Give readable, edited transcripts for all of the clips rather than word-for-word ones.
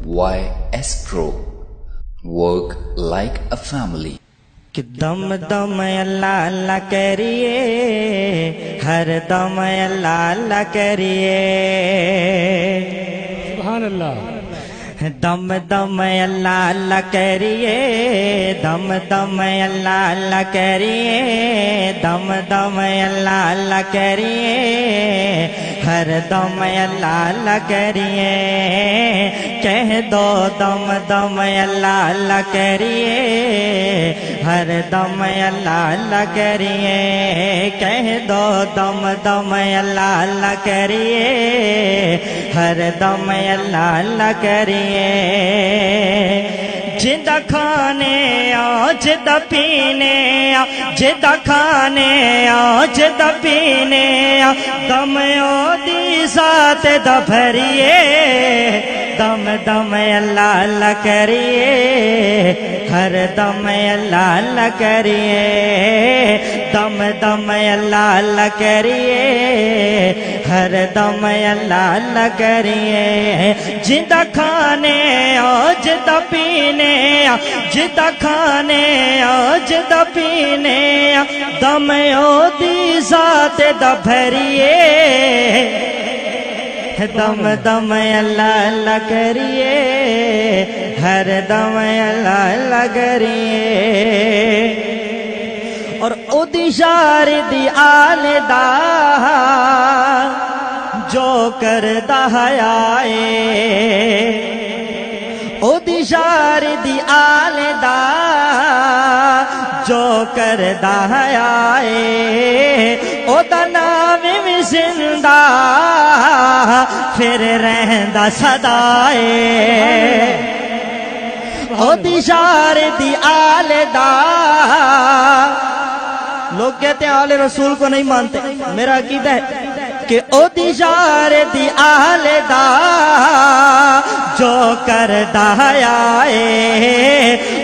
YS Pro. Work like a family. کہ دم دم اللہ اللہ کریے، ہر دم اللہ اللہ کریے، سبحان اللہ. دم دم اللہ اللہ کریے، دم دم اللہ اللہ کریے، دم دم اللہ اللہ کریے، ہر دم اللہ اللہ کریے، کہہ دو دم دم اللہ اللہ کریے، ہر دم اللہ اللہ کریے، کہہ دو دم دم اللہ اللہ کریے، ہر دم اللہ اللہ کریے، جدہ کھانے آؤ جدہ پینے آؤ، جدہ کھانے آؤ جدہ پینے آؤ، دم او دی ذات دا بھریے، دم دم اللہ اللہ کریے، ہر دم اللہ اللہ کریے، دم دم اللہ اللہ کریے، ہر دم اللہ اللہ کریے، جدہ کھانے آؤ جدہ پینے آؤ، جدہ کھانے آؤ جدہ پینے آؤ، دم او دی ذات دا بھریے، دم دم اللہ اللہ کریے، ہر دم اللہ اللہ کریے، اور او دی شار دی آل دا جو کردہ حیائے، او دی شار دی آل دا جو کردہ حیائے، او دا نام میں زندہ پھر رہندہ صدائے، او دی شار دی آل دا، لوگ کہتے ہیں آل رسول کو نہیں مانتے، میرا عقیدہ ہے کہ او دی شار دی آل دا جو کردہ حیائے،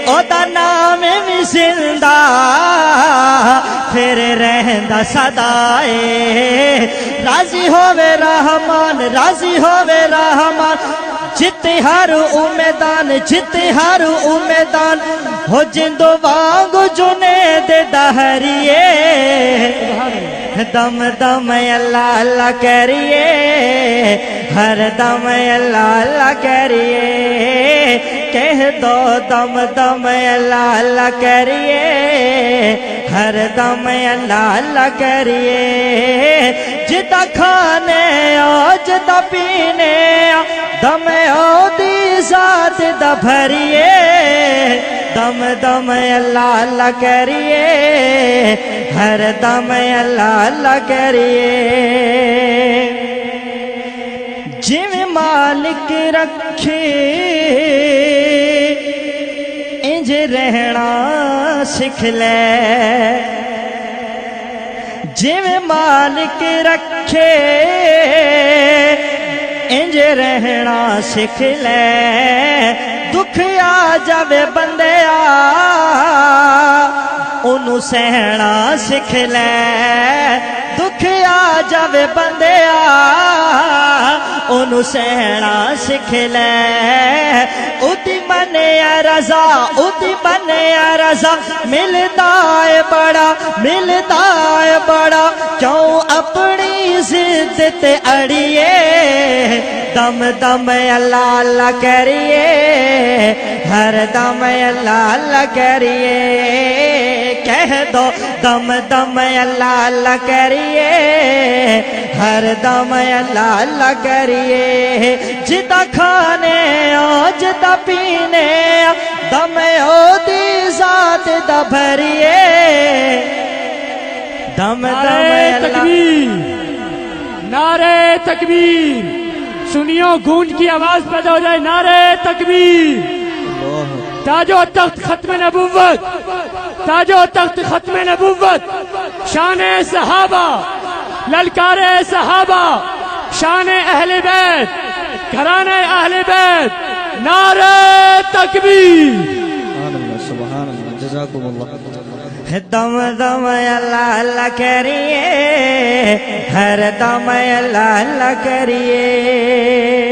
او دا نام میں زندہ پھر رہندہ صدائے، راضی ہووے رحمان، راضی ہووے رحمان، جتے ہر امیدان، جتے ہر امیدان، ہو جندو وانگو جنید دہریے، دم دم اللہ اللہ کریے، ہر دم اللہ اللہ کریے، کہہ دو دم دم اللہ اللہ کریے، ہر دم اللہ اللہ کریے، جدہ کھانے آؤ جدہ پینے آؤ، دم او دی ذات دا بھریے، دم دم اللہ اللہ کریے، ہر دم اللہ اللہ کریے، جویں مالک رکھے انج رہنا سکھ لے، جویں مالک رکھے انج رہنا سکھ لے، دکھ آ جاوے بندیا انہوں سہنا سکھ لے، دکھ آ جاوے بندیا انہوں سہنا سکھ لے، اُتی بنے رضا، اُتی بنے رضا، ملتا ہے بڑا، ملتا ہے بڑا، کیوں اپنی ضد تے اڑیے، دم دم اللہ اللہ کریے، ہر دم اللہ اللہ کریے، کہہ دو دم دم اللہ اللہ کریے، ہر دم اللہ اللہ کریے، جدہ کھانے آؤ جدہ پینے آؤ، دم او دی ذات دا بھریے، دم دم نعرہ تکبیر، نعرہ تکبیر، سنیو گونج کی آواز پیدا ہو جائے، نعرہ تکبیر، تاج و تخت ختم نبوت، تاج و تخت ختم نبوت، شان صحابہ، للکار صحابہ، شان اہل بیت، گھرانے اہل بیت، نعرہ تکبیر، سبحان اللہ سبحان اللہ، جزاکم اللہ. دم دم اللہ اللہ کریے، ہر دم اللہ اللہ کریے.